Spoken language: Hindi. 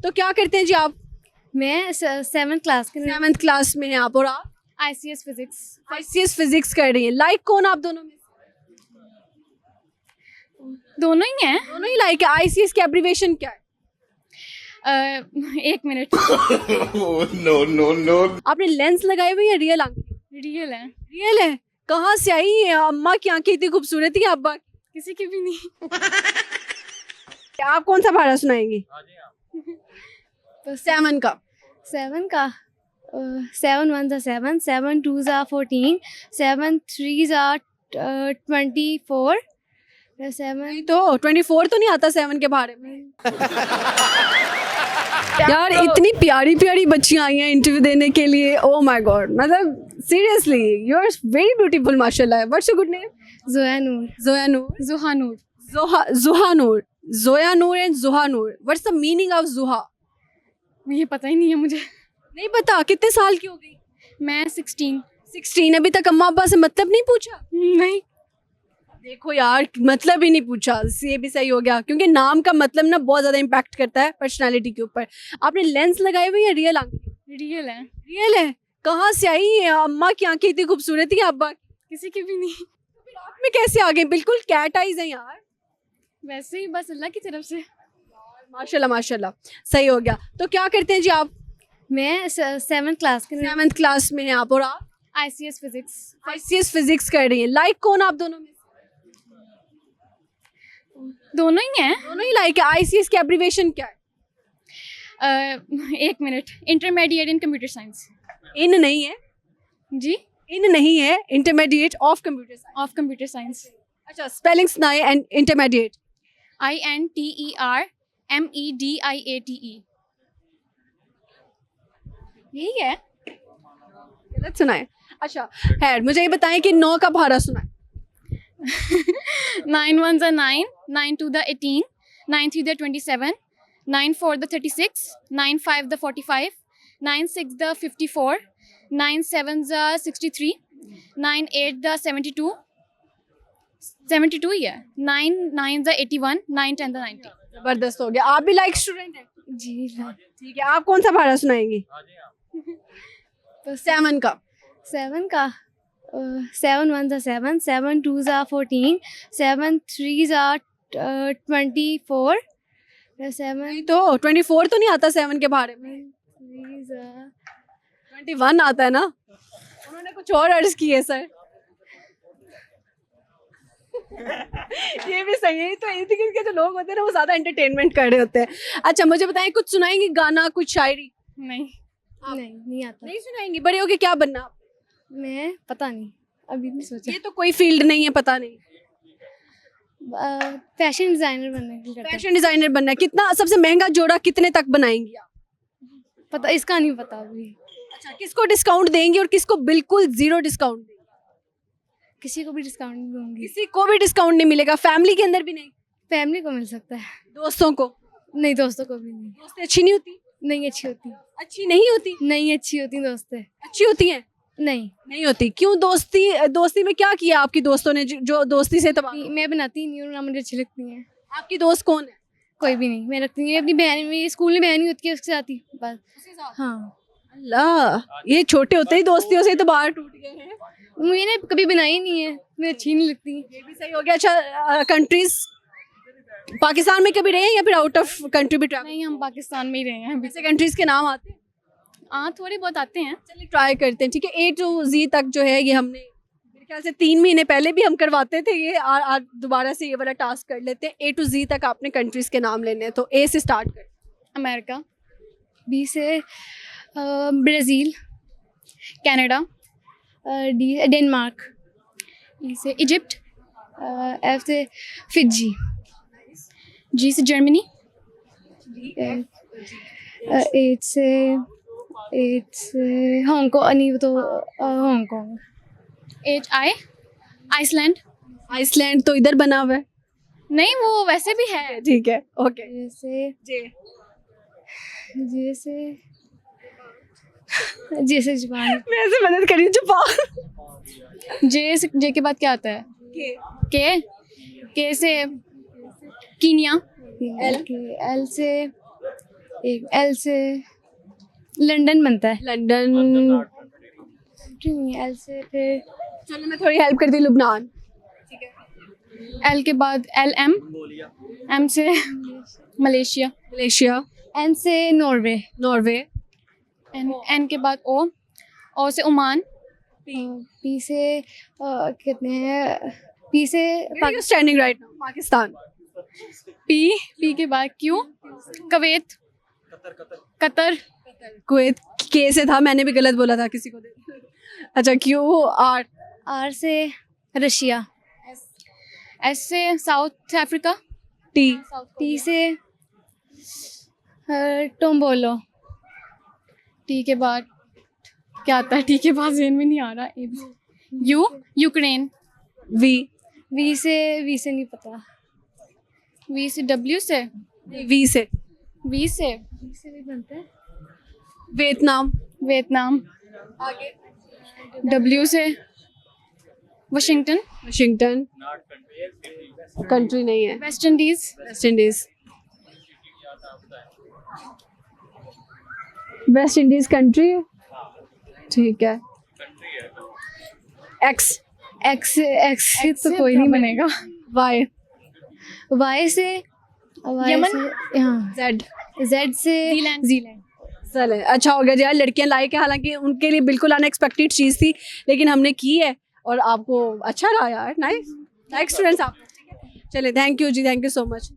तो क्या करते हैं जी आप? मैं 7th क्लास के 7th क्लास में हैं आप, और आप ICS फिजिक्स। ICS फिजिक्स कर रही हैं। लाइक कौन आप दोनों में? दोनों ही हैं। दोनों ही लाइक है। ICS की एब्रीविएशन क्या है? 1 मिनट। no, no, no. आपने लेंस लगाए हुए या रियल आंखें? रियल है, रियल है। कहाँ से आई है? अम्मा की आंखें इतनी खूबसूरत है, अब्बा की? किसी की भी नहीं। आप कौन सा भाड़ा सुनाएंगी? बस 7 का। 7 का 7 1 7, 7 2 14, 7 3 24, 7 नहीं तो 24 तो नहीं आता 7 के बारे में। यार इतनी प्यारी प्यारी बच्चियां आई हैं इंटरव्यू देने के लिए। ओ माय गॉड, मतलब seriously you are very beautiful माशाल्लाह। What's your good name? Zoya Noor. Zoya Noor. Zuha Noor. Zuha Noor. Zoya Noor and Zuha Noor. What's the meaning of Zuha? ये पता ही नहीं है मुझे। नहीं पता। कितने साल की हो गई? मैं 16। 16। अभी तक अम्मा अब्बा से मतलब नहीं पूछा? नहीं। देखो यार, मतलब ही नहीं पूछा, ये भी सही हो गया, क्योंकि नाम का मतलब ना बहुत ज्यादा इम्पैक्ट करता है पर्सनालिटी के ऊपर। आपने लेंस लगाए हुए या रियल आंखें? रियल है, रियल है। कहाँ से आई है? अम्मा की आंखें इतनी खूबसूरत है, अब्बा की? किसी की भी नहीं। फिर आप में कैसे आ गई? बिल्कुल कैट आईज है यार। वैसे ही बस अल्लाह की तरफ से। माशाल्लाह माशाल्लाह, सही हो गया। तो क्या करते हैं जी आप? मैं 7th क्लास के 7th क्लास में हैं आप, और आप ICS फिजिक्स। ICS फिजिक्स कर रही हैं। लाइक कौन आप दोनों में? दोनों ही हैं। दोनों ही लाइक है। ICS की एब्रीविएशन क्या है? 1 minute. Intermediate in computer science. In नहीं है। जी। इन नहीं है, intermediate of computer science. Of computer science. अच्छा, स्पेलिंग सुनाए एंड इंटरमीडिएट। INTERMEDIATE। यही है। गलत सुनाए। अच्छा खैर, मुझे ये बताएं कि 9 का भाड़ा सुनाए। 9 1 9, 9 2 18, 9 3 27, 9 4 36, 9 5 45, 9 6 54, 9 7 63, 9 8 72, 72 ही है, 9 9 81, 9 10 90। जबरदस्त हो गया। आप भी लाइक स्टूडेंट हैं? जी। ठीक है, आप कौन सा भाड़ा सुनाएंगी? बस 7 का। 7 का 7 1 7, 7 2 14, 7 3 24, 7 नहीं तो 24 तो नहीं आता 7 के बारे में। 21 आता है ना। उन्होंने कुछ और अर्ज किए सर। ये भी सही है। तो इर्द गिर्द के जो लोग होते हैं ना, वो ज्यादा एंटरटेनमेंट कर रहे होते हैं। अच्छा मुझे बताएं, कुछ सुनाएंगी गाना, कुछ शायरी? नहीं नहीं आता। नहीं सुनाएंगी? बड़े होके क्या बनना आप? मैं पता नहीं, अभी नहीं सोचा। ये तो कोई फील्ड नहीं है, पता नहीं। फैशन डिजाइनर बनने की करता है। फैशन डिजाइनर बनना है। कितना सबसे महंगा जोड़ा कितने तक बनाएंगी आप? पता, इसका नहीं पता अभी। अच्छा, किसको डिस्काउंट देंगी और किसको बिल्कुल जीरो डिस्काउंट देंगी? किसी को भी डिस्काउंट नहीं दूंगी। किसी को भी डिस्काउंट नहीं मिलेगा, फैमिली के अंदर भी नहीं? फैमिली को मिल सकता है। दोस्तों को? नहीं, दोस्तों को भी नहीं। दोस्तें अच्छी नहीं होती? नहीं अच्छी होती। अच्छी नहीं होती? नहीं अच्छी होती दोस्तें। अच्छी होती हैं? नहीं, नहीं होती। क्यों? दोस्ती में क्या किया आपकी दोस्तों ने जो दोस्ती से तबाह? मैं बनाती ही नहीं हूँ ना, मुझे अच्छी लगती है। आपकी दोस्त कौन है? कोई भी नहीं, मैं रखती हूँ अपनी बहन। मेरी स्कूल में बहन ही होती है, उसके साथ ही बस। हाँ, अल्लाह, ये छोटे होते ही दोस्तियों से तो बाहर टूट गए हैं। मैंने कभी बनाई नहीं है, मुझे अच्छी नहीं लगती। ये भी सही हो गया। अच्छा कंट्रीज, पाकिस्तान में कभी रहे हैं या फिर आउट ऑफ कंट्री भी ट्रैवल? नहीं, हम पाकिस्तान में ही रहे हैं अभी। ऐसे कंट्रीज के नाम आते हैं? हाँ, थोड़े बहुत आते हैं। चलिए ट्राई करते हैं। ठीक है, A to Z तक जो है ये हमने मेरे ख्याल से 3 महीने पहले भी हम करवाते थे ये। आज दोबारा से ये वाला टास्क कर लेते हैं। A to Z तक आपने कंट्रीज के नाम लेने हैं, तो A से स्टार्ट करते हैं। अमेरिका। B से ब्राज़ील। कनाडा। D से डेनमार्क। E से इजिप्ट। F से फिजी। G से जर्मनी। H से हांगकांग। नहीं, वो तो हांगकांग। आइसलैंड। आइसलैंड तो इधर बना हुआ है। नहीं, वो वैसे भी है। ठीक है, ओके। जैसे जे जैसे जैसे जापान। मैं ऐसे मदद करी जापान। जे के बाद क्या आता है? के के से कीनिया। L एल से एक एल से लंदन बनता है। लंदन। एल से फिर चलो मैं थोड़ी हेल्प करती हूँ, लुबनान। एल के बाद LM, M से मलेशिया, मलेशिया। एन से नॉर्वे। नॉर्वे। N के बाद O से ओमान, पी से कितने हैं, पी से standing right now Pakistan. P के बाद Q, कुवैत, कतर, कुवैत। के से था, मैंने भी गलत बोला था किसी को। अच्छा, क्यू। आर। आर से रशिया। S से साउथ अफ्रीका, टी। टी से टोम्बोलो। T के बाद क्या आता है? T के बाद ज़हन में नहीं आ रहा। U, Ukraine, we. वी से नहीं पता। V से W से, वी से। V से वी से भी बनता है। वियतनाम। वियतनाम, आगे। W से वाशिंगटन, वाशिंगटन। कंट्री नहीं है। West Indies, West Indies. West Indies country. ठीक है। एक्स। एक्स से तो कोई नहीं बनेगा। वाई। वाई से यमन? हाँ। जेड। जेड से ज़ीलैंड। चले, अच्छा हो गया यार, लड़कियां लाइक है, हालांकि उनके लिए बिल्कुल अनएक्सपेक्टेड चीज़ थी, लेकिन हमने की है और आपको अच्छा रहा यार। नाइस, लाइक स्टूडेंट्स आप। चले, thank you ji, thank you so much.